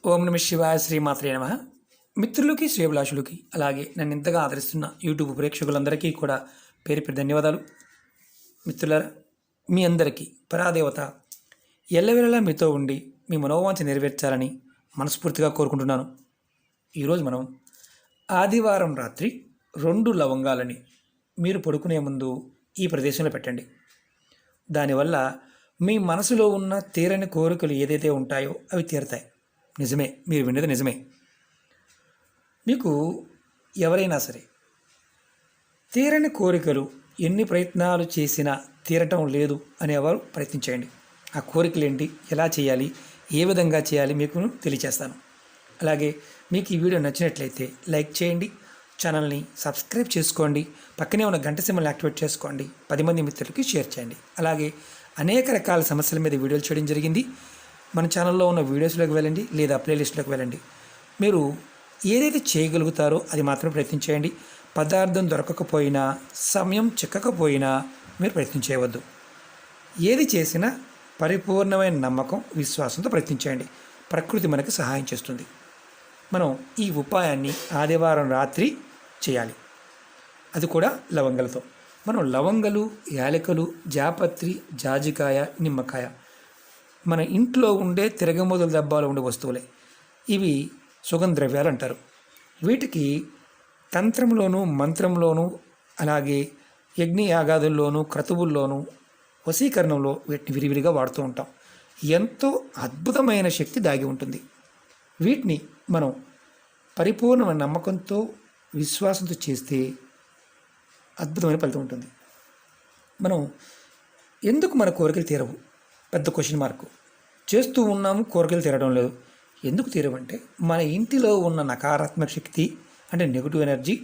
ఓం నమ శివాయ శ్రీమాత్రే నమ. మిత్రులకి శ్రేభిలాషులకి అలాగే నన్ను ఇంతగా ఆదరిస్తున్న యూట్యూబ్ ప్రేక్షకులందరికీ కూడా పేరు పేరు ధన్యవాదాలు. మిత్రులారా, మీ అందరికీ పరాదేవత ఎల్లవేళలా మీతో ఉండి మీ మనోవాంఛ నెరవేర్చాలని మనస్ఫూర్తిగా కోరుకుంటున్నాను. ఈరోజు మనం ఆదివారం రాత్రి 2 లవంగాలని మీరు పడుకునే ముందు ఈ ప్రదేశంలో పెట్టండి. దానివల్ల మీ మనసులో ఉన్న తీరని కోరికలు ఏదైతే ఉంటాయో అవి తీరతాయి. నిజమే, మీరు విన్నది నిజమే. మీకు ఎవరైనా సరే తీరని కోరికలు ఎన్ని ప్రయత్నాలు చేసినా తీరటం లేదు అనేవారు ప్రయత్నించేయండి. ఆ కోరికలు ఏంటి, ఎలా చేయాలి, ఏ విధంగా చేయాలి మీకు తెలియచేస్తాను. అలాగే మీకు ఈ వీడియో నచ్చినట్లయితే లైక్ చేయండి, ఛానల్ని సబ్స్క్రైబ్ చేసుకోండి, పక్కనే ఉన్న గంట సింబల్ని యాక్టివేట్ చేసుకోండి, 10 మంది మిత్రులకి షేర్ చేయండి. అలాగే అనేక రకాల సమస్యల మీద వీడియోలు చేయడం జరిగింది. మన ఛానల్లో ఉన్న వీడియోస్లోకి వెళ్ళండి లేదా ప్లేలిస్ట్లోకి వెళ్ళండి. మీరు ఏదైతే చేయగలుగుతారో అది మాత్రం ప్రయత్నించేయండి. పదార్థం దొరకకపోయినా, సమయం చిక్కకపోయినా మీరు ప్రయత్నం చేయవద్దు. ఏది చేసినా పరిపూర్ణమైన నమ్మకం, విశ్వాసంతో ప్రయత్నించేయండి. ప్రకృతి మనకు సహాయం చేస్తుంది. మనం ఈ ఉపాయాన్ని ఆదివారం రాత్రి చేయాలి, అది కూడా లవంగలతో. మనం లవంగలు, యాలకులు, జాపత్రి, జాజికాయ, నిమ్మకాయ మన ఇంట్లో ఉండే తిరగమోదుల డబ్బాలో ఉండే వస్తువులే. ఇవి సుగంధ ద్రవ్యాలు అంటారు. వీటికి తంత్రంలోనూ మంత్రంలోనూ అలాగే యజ్ఞయాగాదుల్లోనూ క్రతువుల్లోనూ వశీకరణంలో వీటిని విరివిరిగా వాడుతూ ఉంటాం. ఎంతో అద్భుతమైన శక్తి దాగి ఉంటుంది. వీటిని మనం పరిపూర్ణమైన నమ్మకంతో, విశ్వాసంతో చేస్తే అద్భుతమైన ఫలితం ఉంటుంది. మనం ఎందుకు మన కోరికలు తీరవు? పెద్ద క్వశ్చన్ మార్క్. చేస్తూ ఉన్నాము, కోరికలు తీరడం లేదు. ఎందుకు తీరవంటే మన ఇంటిలో ఉన్న నకారాత్మక శక్తి అంటే నెగిటివ్ ఎనర్జీ,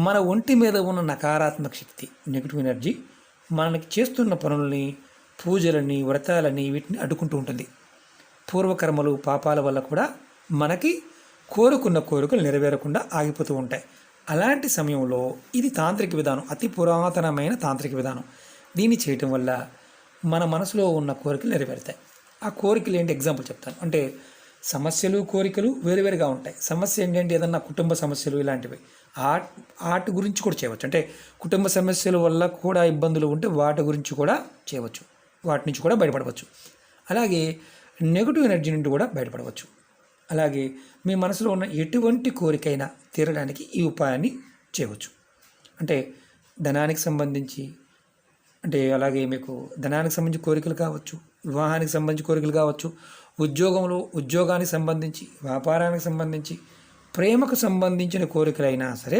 మన ఒంటి మీద ఉన్న నకారాత్మక శక్తి నెగిటివ్ ఎనర్జీ మనకి చేస్తున్న పనులని, పూజలని, వ్రతాలని వీటిని అడ్డుకుంటూ ఉంటుంది. పూర్వకర్మలు, పాపాల వల్ల కూడా మనకి కోరుకున్న కోరికలు నెరవేరకుండా ఆగిపోతూ ఉంటాయి. అలాంటి సమయంలో ఇది తాంత్రిక విధానం, అతి పురాతనమైన తాంత్రిక విధానం. దీన్ని చేయటం వల్ల మన మనసులో ఉన్న కోరికలు నెరవేరుతాయి. ఆ కోరికలు ఏంటి ఎగ్జాంపుల్ చెప్తాను. అంటే సమస్యలు, కోరికలు వేరువేరుగా ఉంటాయి. సమస్య ఏంటంటే ఏదన్నా కుటుంబ సమస్యలు ఇలాంటివి, వాటి గురించి కూడా చేయవచ్చు. అంటే కుటుంబ సమస్యల వల్ల కూడా ఇబ్బందులు ఉంటే వాటి గురించి కూడా చేయవచ్చు, వాటి నుంచి కూడా బయటపడవచ్చు. అలాగే నెగిటివ్ ఎనర్జీ నుండి కూడా బయటపడవచ్చు. అలాగే మీ మనసులో ఉన్న ఎటువంటి కోరికైనా తీరడానికి ఈ ఉపాయాన్ని చేయవచ్చు. అంటే ధనానికి సంబంధించి, అంటే అలాగే మీకు ధనానికి సంబంధించి కోరికలు కావచ్చు, వివాహానికి సంబంధించి కోరికలు కావచ్చు, ఉద్యోగానికి సంబంధించి, వ్యాపారానికి సంబంధించి, ప్రేమకు సంబంధించిన కోరికలైనా సరే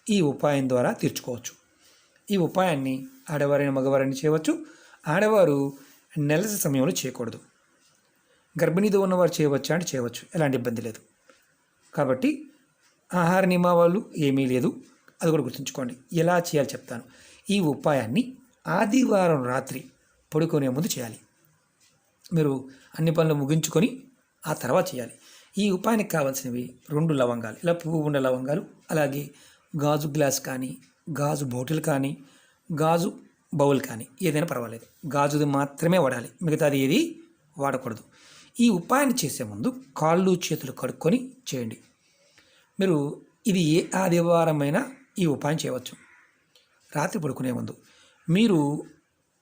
ఈ ఉపాయం ద్వారా తీర్చుకోవచ్చు. ఈ ఉపాయాన్ని ఆడవారైన మగవారైనా చేయవచ్చు. ఆడవారు నెలసరి సమయంలో చేయకూడదు. గర్భిణీతో ఉన్నవారు చేయవచ్చా అంటే చేయవచ్చు, ఎలాంటి ఇబ్బంది లేదు. కాబట్టి ఆహార నియమాలు ఏమీ లేదు, అది కూడా గుర్తుంచుకోండి. ఎలా చేయాలి చెప్తాను. ఈ ఉపాయాన్ని ఆదివారం రాత్రి పడుకునే ముందు చేయాలి. మీరు అన్ని పనులు ముగించుకొని ఆ తర్వాత చేయాలి. ఈ ఉపాయానికి కావాల్సినవి 2 లవంగాలు, ఇలా పువ్వు ఉన్న లవంగాలు, అలాగే గాజు గ్లాస్ కానీ, గాజు బాటిల్ కానీ, గాజు బౌల్ కానీ ఏదైనా పర్వాలేదు. గాజుది మాత్రమే వాడాలి, మిగతాది ఏది వాడకూడదు. ఈ ఉపాయాన్ని చేసే ముందు కాళ్ళు చేతులు కడుక్కొని చేయండి. మీరు ఇది ఏ ఆదివారమైనా ఈ ఉపాయం చేయవచ్చు. రాత్రి పడుకునే ముందు మీరు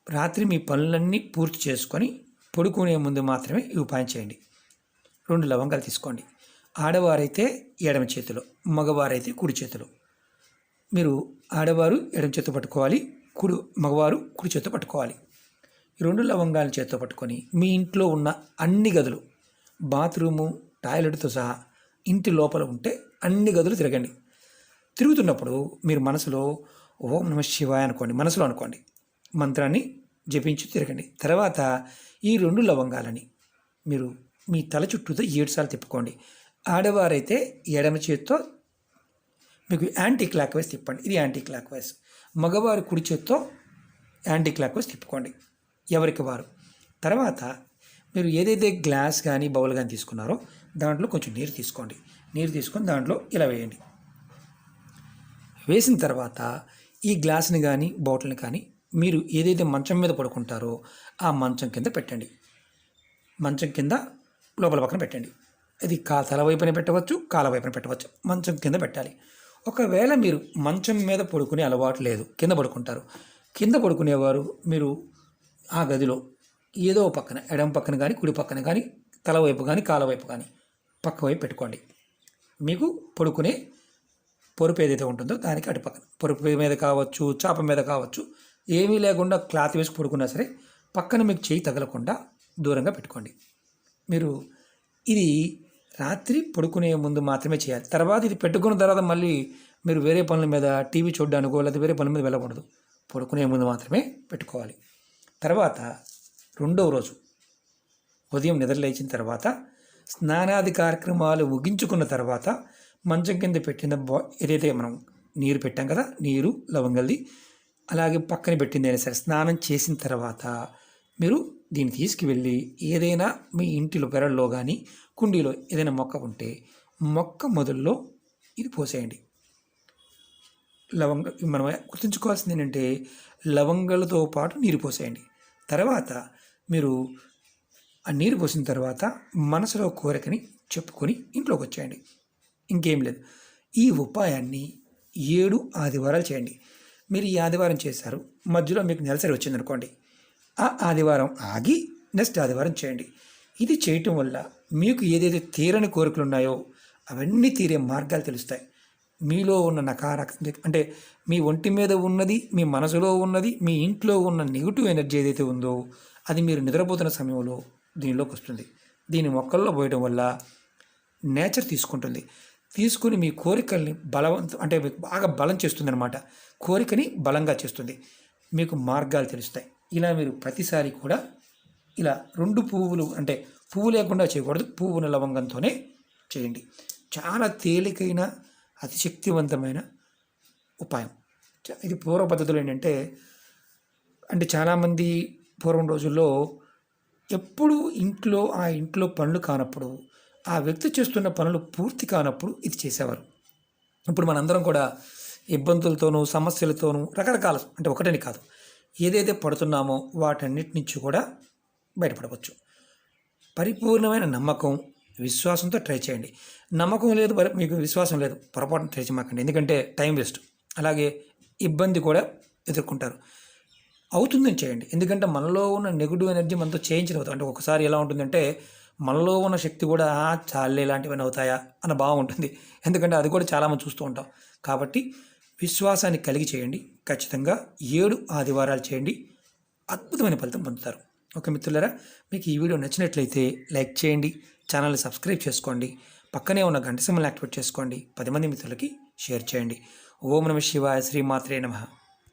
రాత్రి మీ పనులన్నీ పూర్తి చేసుకొని పడుకునే ముందు మాత్రమే ఈ ఉపాయం చేయండి. 2 లవంగాలు తీసుకోండి. ఆడవారైతే ఎడమ చేతిలో, మగవారైతే కుడి చేతిలో. మీరు ఆడవారు ఎడమ చేతితో పట్టుకోవాలి, మగవారు కుడి చేతితో పట్టుకోవాలి. ఈ 2 లవంగాలను చేతితో పట్టుకొని మీ ఇంట్లో ఉన్న అన్ని గదులు, బాత్రూము, టాయిలెట్తో సహా ఇంటి లోపల ఉంటే అన్ని గదులు తిరగండి. తిరుగుతున్నప్పుడు మీరు మనసులో ఓం నమ శివాయ అనుకోండి, మనసులో అనుకోండి, మంత్రాన్ని జపించి తిరగండి. తర్వాత ఈ 2 లవంగాలని మీరు మీ తల చుట్టూతో 7 సార్లు తిప్పుకోండి. ఆడవారైతే ఎడమ చేతితో మీకు యాంటీ క్లాక్ వైజ్ తిప్పండి, ఇది యాంటీ క్లాక్ వైజ్. మగవారు కుడి చేతితో యాంటీ క్లాక్ వైజ్ తిప్పుకోండి, ఎవరికి వారు. తర్వాత మీరు ఏదైతే గ్లాస్ కానీ బౌల్ కానీ తీసుకున్నారో దాంట్లో కొంచెం నీరు తీసుకోండి. నీరు తీసుకొని దాంట్లో ఇలా వేయండి. వేసిన తర్వాత ఈ గ్లాస్ని కానీ బాటిల్ని కానీ మీరు ఏదైతే మంచం మీద పడుకుంటారో ఆ మంచం కింద పెట్టండి. మంచం కింద లోపల పక్కన పెట్టండి. ఇది తల వైపున పెట్టవచ్చు, కాల వైపున పెట్టవచ్చు. మంచం కింద పెట్టాలి. ఒకవేళ మీరు మంచం మీద పడుకునే అలవాటు లేదు, కింద పడుకుంటారు. కింద పడుకునేవారు మీరు ఆ గదిలో ఏదో పక్కన, ఎడమ పక్కన కానీ కుడి పక్కన కానీ, తల వైపు కానీ కాల వైపు కానీ పక్క వైపు పెట్టుకోండి. మీకు పడుకునే పొరుపు ఏదైతే ఉంటుందో దానికి అటు పక్కన, పొరుపు మీద కావచ్చు, చాప మీద కావచ్చు, ఏమీ లేకుండా క్లాత్ వేసి పడుకున్నా సరే పక్కన మీకు చేయి తగలకుండా దూరంగా పెట్టుకోండి. మీరు ఇది రాత్రి పడుకునే ముందు మాత్రమే చేయాలి. తర్వాత ఇది పెట్టుకున్న తర్వాత మళ్ళీ మీరు వేరే పనుల మీద, టీవీ చూడడానికో లేదా వేరే పనుల మీద వెళ్ళకూడదు. పడుకునే ముందు మాత్రమే పెట్టుకోవాలి. తర్వాత రెండవ రోజు ఉదయం నిద్ర లేచిన తర్వాత స్నానాది కార్యక్రమాలు ముగించుకున్న తర్వాత మంచం కింద పెట్టిన ఏదైతే మనం నీరు పెట్టాం కదా, నీరు లవంగల్ది, అలాగే పక్కన పెట్టింది అయినా సరే స్నానం చేసిన తర్వాత మీరు దీన్ని తీసుకువెళ్ళి ఏదైనా మీ ఇంటిలో పెరల్లో కానీ కుండీలో ఏదైనా మొక్క ఉంటే మొక్క మొదల్లో ఇది పోసేయండి. మనం గుర్తుంచుకోవాల్సింది ఏంటంటే లవంగాలతో పాటు నీరు పోసేయండి. తర్వాత మీరు ఆ నీరు పోసిన తర్వాత మనసులో కోరికని చెప్పుకొని ఇంట్లోకి వచ్చేయండి. ఇంకేం లేదు. ఈ ఉపాయాన్ని 7 ఆదివారాలు చేయండి. మీరు ఈ ఆదివారం చేశారు, మధ్యలో మీకు నెలసరి వచ్చిందనుకోండి, ఆ ఆదివారం ఆగి నెక్స్ట్ ఆదివారం చేయండి. ఇది చేయటం వల్ల మీకు ఏదైతే తీరని కోరికలు ఉన్నాయో అవన్నీ తీరే మార్గాలు తెలుస్తాయి. మీలో ఉన్న నకారాత్మక అంటే మీ ఒంటి మీద ఉన్నది, మీ మనసులో ఉన్నది, మీ ఇంట్లో ఉన్న నెగిటివ్ ఎనర్జీ ఏదైతే ఉందో అది మీరు నిద్రపోతున్న సమయంలో దీనిలోకి వస్తుంది. దీని మొక్కల్లో పోయడం వల్ల నేచర్ తీసుకుంటుంది. తీసుకుని మీ కోరికల్ని అంటే మీకు బాగా బలం చేస్తుంది అనమాట. కోరికని బలంగా చేస్తుంది. మీకు మార్గాలు తెలుస్తాయి. ఇలా మీరు ప్రతిసారి కూడా ఇలా 2 పువ్వులు, అంటే పువ్వు లేకుండా చేయకూడదు, పువ్వున లవంగంతోనే చేయండి. చాలా తేలికైన అతి శక్తివంతమైన ఉపాయం. ఇది పూర్వ పద్ధతులు ఏంటంటే, చాలామంది పూర్వం రోజుల్లో ఎప్పుడు ఆ ఇంట్లో పనులు కానప్పుడు, ఆ వ్యక్తి చేస్తున్న పనులు పూర్తి కానప్పుడు ఇది చేసేవారు. ఇప్పుడు మనందరం కూడా ఇబ్బందులతోనూ సమస్యలతోనూ రకరకాల, ఒకటని కాదు, ఏదైతే పడుతున్నామో వాటన్నిటి నుంచి కూడా బయటపడవచ్చు. పరిపూర్ణమైన నమ్మకం, విశ్వాసంతో ట్రై చేయండి. నమ్మకం లేదు, మీకు విశ్వాసం లేదు, పొరపాటున ట్రై చేయమాకండి. ఎందుకంటే టైం వేస్ట్, అలాగే ఇబ్బంది కూడా ఎదుర్కొంటారు. అవుతుందని చేయండి. ఎందుకంటే మనలో ఉన్న నెగిటివ్ ఎనర్జీ మనతో చేయించలేదు. ఒకసారి ఎలా ఉంటుందంటే మనలో ఉన్న శక్తి కూడా చాలే ఇలాంటివన్నీ అవుతాయా అన్న భావం ఉంటుంది. ఎందుకంటే అది కూడా చాలామంది చూస్తూ ఉంటాం. కాబట్టి విశ్వాసాన్ని కలిగి చేయండి. ఖచ్చితంగా 7 ఆదివారాలు చేయండి. అద్భుతమైన ఫలితం పొందుతారు. ఓకే మిత్రులారా, మీకు ఈ వీడియో నచ్చినట్లయితే లైక్ చేయండి, ఛానల్ని సబ్స్క్రైబ్ చేసుకోండి, పక్కనే ఉన్న గంట సింబల్ని యాక్టివేట్ చేసుకోండి, 10 మంది మిత్రులకి షేర్ చేయండి. ఓం నమః శివాయ, శ్రీమాత్రే నమః.